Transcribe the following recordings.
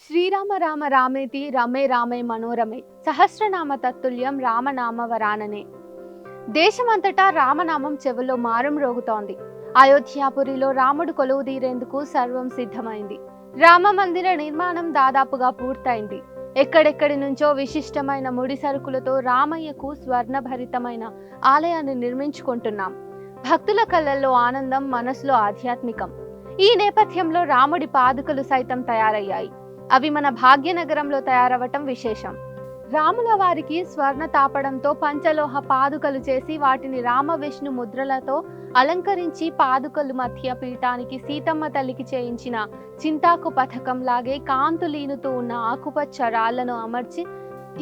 శ్రీరామ రామ రామేతి రమే రామే మనోరమే సహస్రనామ తత్తుల్యం రామనామ వరాననే. దేశమంతటా రామనామం చెవుల్లో మారం రోగుతోంది. అయోధ్యాపురిలో రాముడు కొలువుదీరేందుకు సర్వం సిద్ధమైంది. రామ మందిర నిర్మాణం దాదాపుగా పూర్తయింది. ఎక్కడెక్కడి నుంచో విశిష్టమైన ముడి సరుకులతో రామయ్యకు స్వర్ణభరితమైన ఆలయాన్ని నిర్మించుకుంటున్నాం. భక్తుల కళ్ళల్లో ఆనందం, మనసులో ఆధ్యాత్మికం. ఈ నేపథ్యంలో రాముడి పాదుకలు సైతం తయారయ్యాయి. అవి మన భాగ్యనగరంలో తయారవటం విశేషం. రాముల వారికి స్వర్ణ తాపడంతో పంచలోహ పాదుకలు చేసి వాటిని రామ విష్ణు ముద్రలతో అలంకరించి పాదుకలు మధ్య పీఠానికి సీతమ్మ తల్లికి చేయించిన చింతాకు పథకం లాగే కాంతులీనుతూ ఉన్న ఆకుపచ్చ రాళ్లను అమర్చి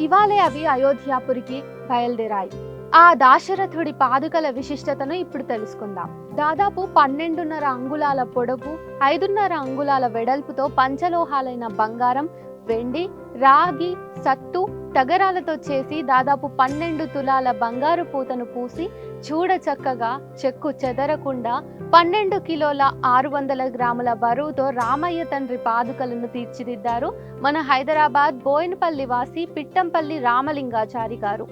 ఇవాళే అవి అయోధ్యాపురికి బయలుదేరాయి. ఆ దాశరథుడి పాదుకల విశిష్టతను ఇప్పుడు తెలుసుకుందాం. దాదాపు 12.5 అంగుళాల పొడవు, 5.5 అంగుళాల వెడల్పుతో పంచలోహాలైన బంగారం, వెండి, రాగి, సత్తు, తగరాలతో చేసి దాదాపు 12 తులాల బంగారు పూతను పూసి చూడ చక్కగా చెక్కు చెదరకుండా 12 కిలోల 600 గ్రాముల బరువుతో రామయ్య తండ్రి పాదుకలను తీర్చిదిద్దారు మన హైదరాబాద్ బోయినపల్లి వాసి పిట్టంపల్లి రామలింగాచారి గారు.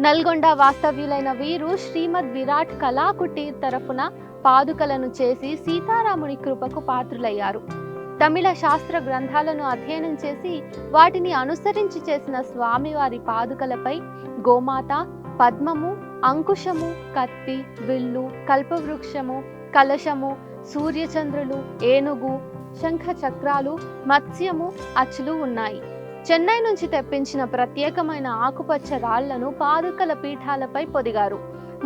నల్గొండ వాస్తవ్యులైన వీరు శ్రీమద్ విరాట్ కళాకుటీర్ తరఫున పాదుకలను చేసి సీతారాముని కృపకు పాత్రులయ్యారు. తమిళ శాస్త్ర గ్రంథాలను అధ్యయనం చేసి వాటిని అనుసరించి చేసిన స్వామివారి పాదుకలపై గోమాత, పద్మము, అంకుశము, కత్తి, విల్లు, కల్పవృక్షము, కలశము, సూర్యచంద్రులు, ఏనుగు, శంఖ చక్రాలు, మత్స్యము, అచ్చులు ఉన్నాయి. చెన్నై నుంచి తెప్పించిన ప్రత్యేకమైన ఆకుపచ్చ రాళ్లను పాదుకల పీఠాలపై పొదిగారు.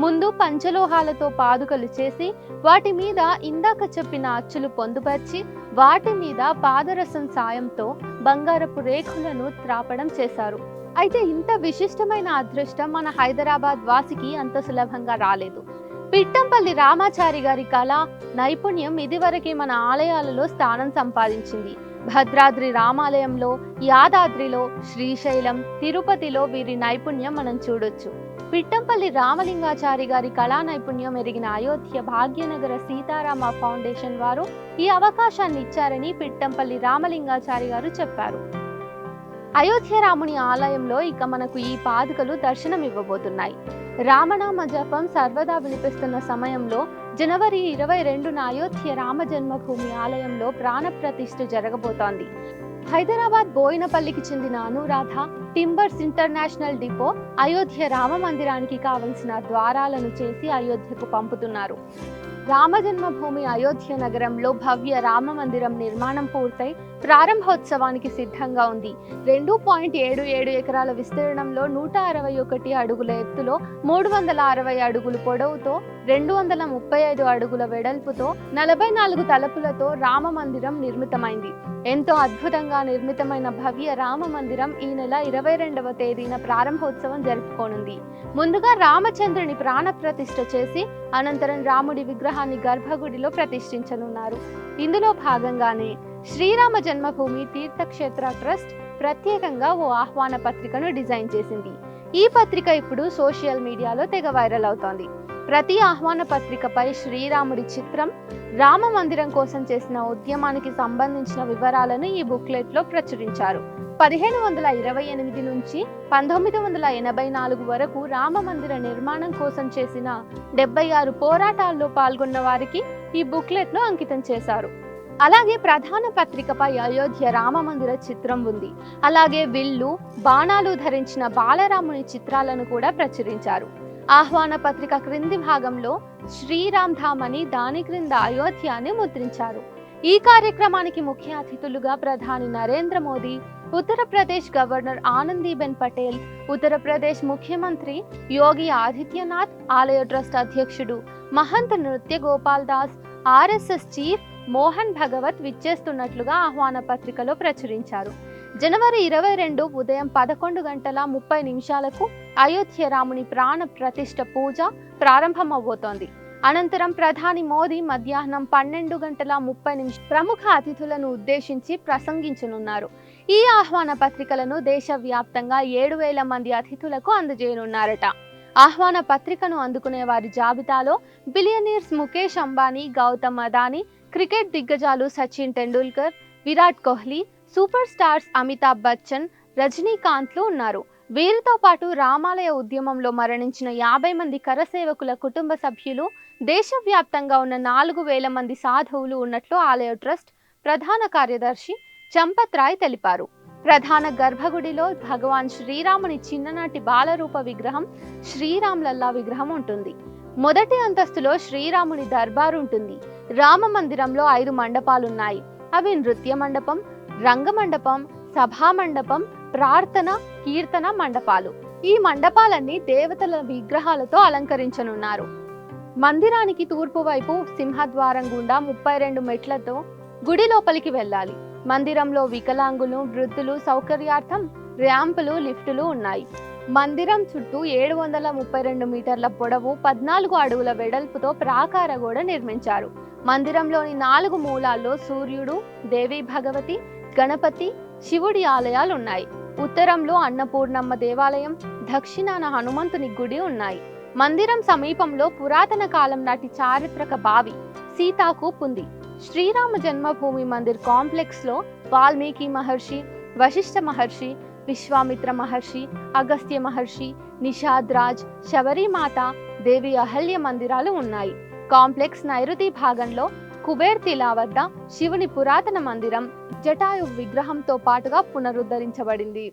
ముందు పంచలోహాలతో పాదుకలు చేసి వాటి మీద ఇందాక చెప్పిన అచ్చులు పొందుపరిచి వాటి మీద పాదరసం సాయంతో బంగారపు రేఖలను త్రాపడం చేశారు. అయితే ఇంత విశిష్టమైన అదృష్టం మన హైదరాబాద్ వాసికి అంత సులభంగా రాలేదు. పిట్టంపల్లి రామాచారి గారి కళ, నైపుణ్యం ఇదివరకే మన ఆలయాలలో స్థానం సంపాదించింది. భద్రాద్రి రామాలయంలో, యాదాద్రిలో, శ్రీశైలం, తిరుపతిలో వీరి నైపుణ్యం మనం చూడొచ్చు. పిట్టంపల్లి రామలింగాచారి గారి కళా నైపుణ్యం ఎరిగిన అయోధ్య భాగ్యనగర సీతారామ ఫౌండేషన్ వారు ఈ అవకాశాన్ని ఇచ్చారని పిట్టంపల్లి రామలింగాచారి గారు చెప్పారు. అయోధ్య రాముని ఆలయంలో ఇక మనకు ఈ పాదుకలు దర్శనం ఇవ్వబోతున్నాయి. రామనామ జపం సర్వదా వినిపిస్తున్న సమయంలో జనవరి 22న అయోధ్య రామ జన్మభూమి ఆలయంలో ప్రాణ ప్రతిష్ఠ జరగబోతోంది. హైదరాబాద్ బోయినపల్లికి చెందిన Anuradha timbers international depot Ayodhya Rama మందిరానికి కావలసిన ద్వారాలను చేసి అయోధ్యకు పంపుతున్నారు. రామ జన్మభూమి అయోధ్య నగరంలో భవ్య రామ మందిరం నిర్మాణం పూర్తయి ప్రారంభోత్సవానికి సిద్ధంగా ఉంది. 2.77 ఎకరాల విస్తీర్ణంలో 161 అడుగుల ఎత్తులో 360 అడుగులు పొడవుతో 235 అడుగుల వెడల్పుతో 44 తలుపులతో రామ మందిరం నిర్మితమైంది. ఎంతో అద్భుతంగా నిర్మితమైన భవ్య రామ మందిరం ఈ నెల 22వ తేదీన ప్రారంభోత్సవం జరుపుకోనుంది. ముందుగా రామచంద్రుని ప్రాణ ప్రతిష్ఠ చేసి అనంతరం రాముడి విగ్రహాన్ని గర్భగుడిలో ప్రతిష్ఠించనున్నారు. ఇందులో భాగంగానే శ్రీరామ జన్మభూమి తీర్థక్షేత్ర ట్రస్ట్ ప్రత్యేకంగా ఓ ఆహ్వాన పత్రికను డిజైన్ చేసింది. ఈ పత్రిక ఇప్పుడు సోషల్ మీడియాలో తెగ వైరల్ అవుతోంది. ప్రతి ఆహ్వాన పత్రికపై శ్రీరాముడి చిత్రం, రామ మందిరం కోసం చేసిన ఉద్యమానికి సంబంధించిన వివరాలను ఈ బుక్లెట్ లో ప్రచురించారు. 1528 నుంచి 1984 వరకు రామ మందిర నిర్మాణం కోసం చేసిన 76 పోరాటాల్లో పాల్గొన్న వారికి ఈ బుక్లెట్ లో అంకితం చేశారు. అలాగే ప్రధాన పత్రికపై అయోధ్య రామ మందిర చిత్రం ఉంది. అలాగే విల్లు, బాణాలు ధరించిన బాలరాముని చిత్రాలను కూడా ప్రచురించారు. ఆహ్వాన పత్రిక క్రింది భాగంలో శ్రీరామ్ ధామ్ అని, దాని క్రింద అయోధ్య అని ముద్రించారు. ఈ కార్యక్రమానికి ముఖ్య అతిథులుగా ప్రధాని నరేంద్ర మోదీ, ఉత్తరప్రదేశ్ గవర్నర్ ఆనందీబెన్ పటేల్, ఉత్తరప్రదేశ్ ముఖ్యమంత్రి యోగి ఆదిత్యనాథ్, ఆలయ ట్రస్ట్ అధ్యక్షుడు మహంత్ నృత్య గోపాల్ దాస్, ఆర్ఎస్ఎస్ చీఫ్ మోహన్ భగవత్ విచ్చేస్తున్నట్లుగా ఆహ్వాన పత్రికలో ప్రచురించారు. జనవరి 22 ఉదయం 11:30 అయోధ్య రాముని ప్రాణ ప్రతిష్ఠ పూజ ప్రారంభమవబోతోంది. అనంతరం ప్రధాని మోదీ మధ్యాహ్నం 12:30 ప్రముఖ అతిథులను ఉద్దేశించి ప్రసంగించనున్నారు. ఈ ఆహ్వాన పత్రికలను దేశవ్యాప్తంగా 7,000 మంది అతిథులకు అందజేయనున్నారట. ఆహ్వాన పత్రికను అందుకునే వారి జాబితాలో బిలియనీర్స్ ముఖేష్ అంబానీ, గౌతమ్ అదానీ, క్రికెట్ దిగ్గజాలు సచిన్ టెండూల్కర్, విరాట్ కోహ్లీ, సూపర్ స్టార్స్ అమితాబ్ బచ్చన్, రజనీకాంత్లు ఉన్నారు. వీరితో పాటు రామాలయ ఉద్యమంలో మరణించిన 50 మంది కరసేవకుల కుటుంబ సభ్యులు, దేశవ్యాప్తంగా ఉన్న 4,000 మంది సాధువులు ఉన్నట్లు ఆలయ ట్రస్ట్ ప్రధాన కార్యదర్శి చంపత్ రాయ్ తెలిపారు. ప్రధాన గర్భగుడిలో భగవాన్ శ్రీరాముని చిన్ననాటి బాలరూప విగ్రహం, శ్రీరామ్ లల్లా విగ్రహం ఉంటుంది. మొదటి అంతస్తులో శ్రీరాముని దర్బారు ఉంటుంది. రామ మందిరంలో 5 మండపాలున్నాయి. అవి నృత్య మండపం, రంగ మండపం, సభా మండపం, ప్రార్థన, కీర్తన మండపాలు. ఈ మండపాలన్నీ దేవతల విగ్రహాలతో అలంకరించనున్నారు. మందిరానికి తూర్పు వైపు సింహద్వారం గుండా 32 మెట్లతో గుడి లోపలికి వెళ్ళాలి. మందిరంలో వికలాంగులు, వృద్ధులు సౌకర్యార్థం ర్యాంపులు, లిఫ్టులు ఉన్నాయి. మందిరం చుట్టూ 732 మీటర్ల పొడవు, 14 అడుగుల వెడల్పుతో ప్రాకార గోడ నిర్మించారు. మందిరంలోని 4 మూలాల్లో సూర్యుడు, దేవి భగవతి, గణపతి, శివుడి ఆలయాలు ఉన్నాయి. ఉత్తరంలో అన్నపూర్ణమ్మ దేవాలయం, దక్షిణాన హనుమంతుని గుడి ఉన్నాయి. మందిరం సమీపంలో పురాతన కాలం నాటి చారిత్రక బావి సీతాకూప్ ఉంది. శ్రీరామ జన్మభూమి మందిర్ కాంప్లెక్స్ లో వాల్మీకి మహర్షి, వశిష్ఠ మహర్షి, విశ్వామిత్ర మహర్షి, అగస్త్య మహర్షి, నిషాద్ రాజ్, శబరిమాత, దేవి అహల్య మందిరాలు ఉన్నాయి. కాంప్లెక్స్ నైరుతి భాగంలో కుబేర్ తిలా వద్ద శివుని పురాతన మందిరం, జటాయు విగ్రహంతో పాటుగా పునరుద్ధరించబడింది.